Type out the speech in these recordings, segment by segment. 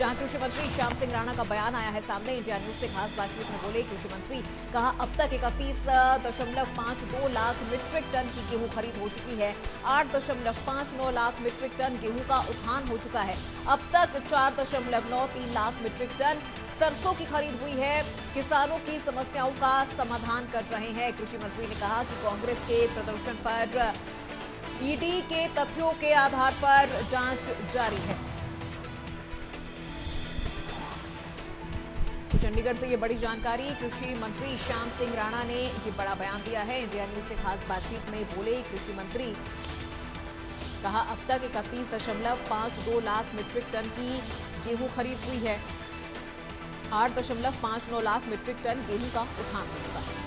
जहां कृषि मंत्री श्याम सिंह राणा का बयान आया है सामने। इंडिया न्यूज से खास बातचीत में बोले कृषि मंत्री, कहा अब तक 31.52 लाख मीट्रिक टन की गेहूं खरीद हो चुकी है। 8.59 लाख मीट्रिक टन गेहूं का उठान हो चुका है। अब तक 4.93 लाख मीट्रिक टन सरसों की खरीद हुई है। किसानों की समस्याओं का समाधान कर रहे हैं। कृषि मंत्री ने कहा कि कांग्रेस के प्रदर्शन पर ईडी के तथ्यों के आधार पर जांच जारी है। तो चंडीगढ़ से ये बड़ी जानकारी। कृषि मंत्री श्याम सिंह राणा ने ये बड़ा बयान दिया है। इंडिया न्यूज से खास बातचीत में बोले कृषि मंत्री, कहा अब तक 31.52 लाख मीट्रिक टन की गेहूं खरीद हुई है। 8.59 लाख मीट्रिक टन गेहूं का उठान हो चुका है।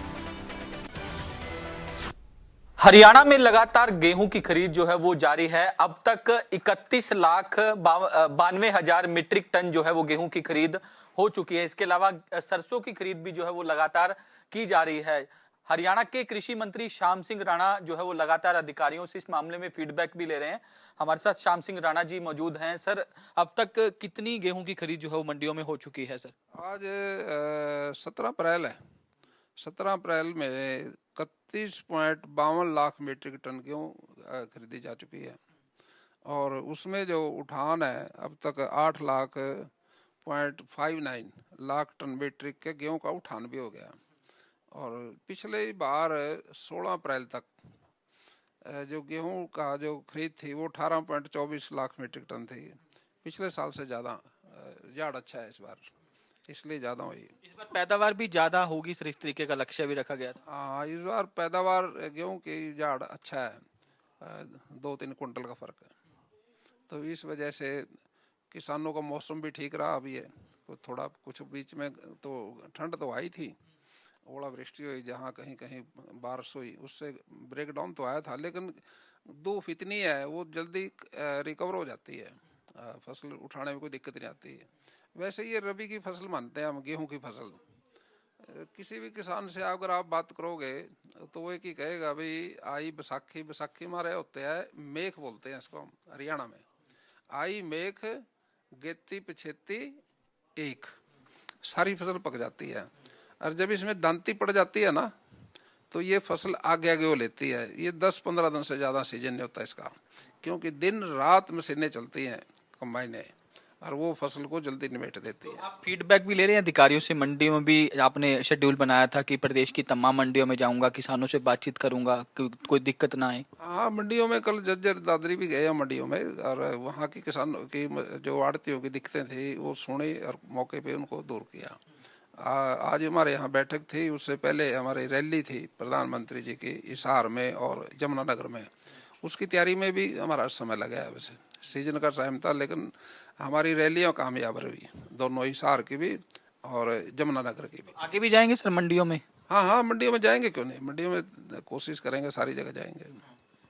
हरियाणा में लगातार गेहूं की खरीद जो है वो जारी है। अब तक 31,92,000 मीट्रिक टन जो है वो गेहूं की खरीद हो चुकी है। इसके अलावा सरसों की खरीद भी जो है वो लगातार की जा रही है। हरियाणा के कृषि मंत्री श्याम सिंह राणा जो है वो लगातार अधिकारियों से इस मामले में फीडबैक भी ले रहे हैं। हमारे साथ श्याम सिंह राणा जी मौजूद हैं। सर, अब तक कितनी गेहूं की खरीद जो है वो मंडियों में हो चुकी है? सर, आज 17 अप्रैल है। 17 अप्रैल में 31.52 लाख मीट्रिक टन गेहूँ खरीदी जा चुकी है और उसमें जो उठान है अब तक 8.59 लाख टन मीट्रिक के गेहूँ का उठान भी हो गया। और पिछले बार 16 अप्रैल तक जो गेहूं का जो खरीद थी वो 18.24 लाख मीट्रिक टन थी। पिछले साल से ज़्यादा झाड़ अच्छा है इस बार, इसलिए ज़्यादा हुई। इस बार पैदावार भी ज्यादा होगी सर, इस तरीके का लक्ष्य भी रखा गया था। हाँ, इस बार पैदावार गेहूं की झाड़ अच्छा है, 2-3 कुंटल का फर्क है। तो इस वजह से किसानों का मौसम भी ठीक रहा अभी है। तो थोड़ा कुछ बीच में तो ठंड तो आई थी, ओलावृष्टि हुई, जहाँ कहीं कहीं बारिश हुई, उससे ब्रेक डाउन तो आया था, लेकिन धूप इतनी है वो जल्दी रिकवर हो जाती है, फसल उठाने में कोई दिक्कत नहीं आती है। वैसे ये रबी की फसल मानते हैं हम, गेहूं की फसल। किसी भी किसान से अगर आप बात करोगे तो वो एक ही कहेगा भाई आई बैसाखी। बैसाखी हमारे होते हैं मेघ बोलते हैं इसको हम हरियाणा में। आई मेघ गेती पिछेती एक, सारी फसल पक जाती है। और जब इसमें दांती पड़ जाती है ना तो ये फसल आगे आगे हो लेती है। ये 10-15 दिन से ज़्यादा सीजन नहीं होता इसका, क्योंकि दिन रात मशीनें चलती हैं कंबाइनें, और वो फसल को जल्दी निमेट देती है। आप फीडबैक भी ले रहे हैं अधिकारियों से? मंडी में भी आपने शेड्यूल बनाया था कि प्रदेश की तमाम मंडियों में जाऊंगा, किसानों से बातचीत करूंगा, कोई दिक्कत ना आए। हाँ, मंडियों में कल जज्जर दादरी भी गए हैं मंडियों में, और वहाँ की किसानों की जो आड़तियों की दिक्कतें थी वो सुनी और मौके पे उनको दूर किया। आज हमारे यहाँ बैठक थी, उससे पहले हमारी रैली थी प्रधानमंत्री जी की हिसार में और यमुनानगर में। उसकी तैयारी में भी हमारा समय लगा है। वैसे सीजन का टाइम था, लेकिन हमारी रैलियाँ कामयाब रही, दोनों हिसार की भी और यमुनानगर की भी। आगे भी जाएंगे सर मंडियों में? हाँ, मंडियों में जाएंगे, क्यों नहीं, मंडियों में कोशिश करेंगे, सारी जगह जाएंगे।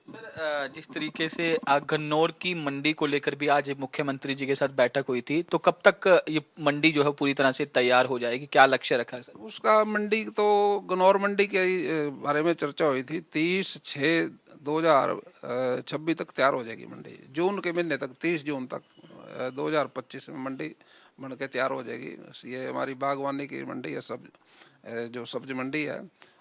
सर, जिस तरीके से गन्नौर की मंडी को लेकर भी आज मुख्यमंत्री जी के साथ बैठक हुई थी, तो कब तक ये मंडी जो है पूरी तरह से तैयार हो जाएगी? क्या लक्ष्य रखा है सर? उसका मंडी तो गन्नौर मंडी के बारे में चर्चा हुई थी। 30/6/2026 तक तैयार हो जाएगी मंडी। जून के महीने तक, 30 जून तक 2025 में मंडी बन के तैयार हो जाएगी। ये हमारी बागवानी की मंडी है, जो सब्जी मंडी है,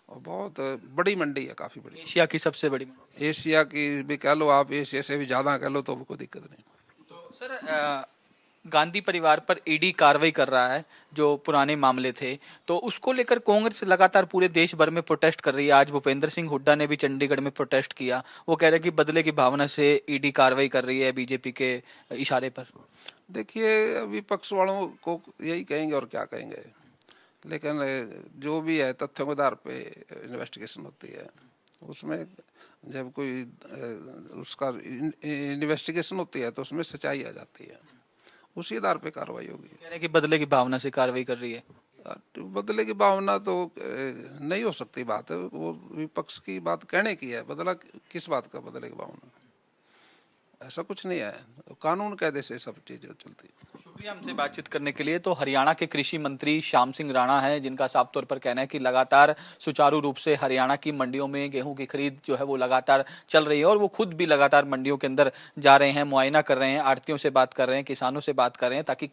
और बहुत बड़ी मंडी है, काफ़ी बड़ी। एशिया की सबसे बड़ी मंडी। एशिया की भी कह लो आप, एशिया से भी ज़्यादा कह लो, तो कोई दिक्कत नहीं। तो सर, गांधी परिवार पर ईडी कार्रवाई कर रहा है, जो पुराने मामले थे, तो उसको लेकर कांग्रेस लगातार पूरे देश भर में प्रोटेस्ट कर रही है। आज भूपेंद्र सिंह हुड्डा ने भी चंडीगढ़ में प्रोटेस्ट किया। वो कह रहे हैं कि बदले की भावना से ईडी कार्रवाई कर रही है बीजेपी के इशारे पर। देखिए, विपक्ष वालों को यही कहेंगे और क्या कहेंगे, लेकिन जो भी है तथ्यों के आधार पे इन्वेस्टिगेशन होती है। उसमें जब कोई उसका इन्वेस्टिगेशन होती है तो उसमें सच्चाई आ जाती है, उसी आधार पे कार्रवाई होगी। कह रहे हैं कि बदले की भावना से कार्रवाई कर रही है। बदले की भावना तो नहीं हो सकती बात, वो विपक्ष की बात कहने की है। बदला किस बात का बदले की भावना? ऐसा कुछ नहीं है, कानून कायदे से सब चीज़ें चलती है। शुक्रिया हमसे बातचीत करने के लिए। तो हरियाणा के कृषि मंत्री श्याम सिंह राणा हैं, जिनका साफ तौर पर कहना है कि लगातार सुचारू रूप से हरियाणा की मंडियों में गेहूं की खरीद जो है वो लगातार चल रही है, और वो खुद भी लगातार मंडियों के अंदर जा रहे हैं, मुआयना कर रहे हैं, आड़तियों से बात कर रहे हैं, किसानों से बात कर रहे हैं, ताकि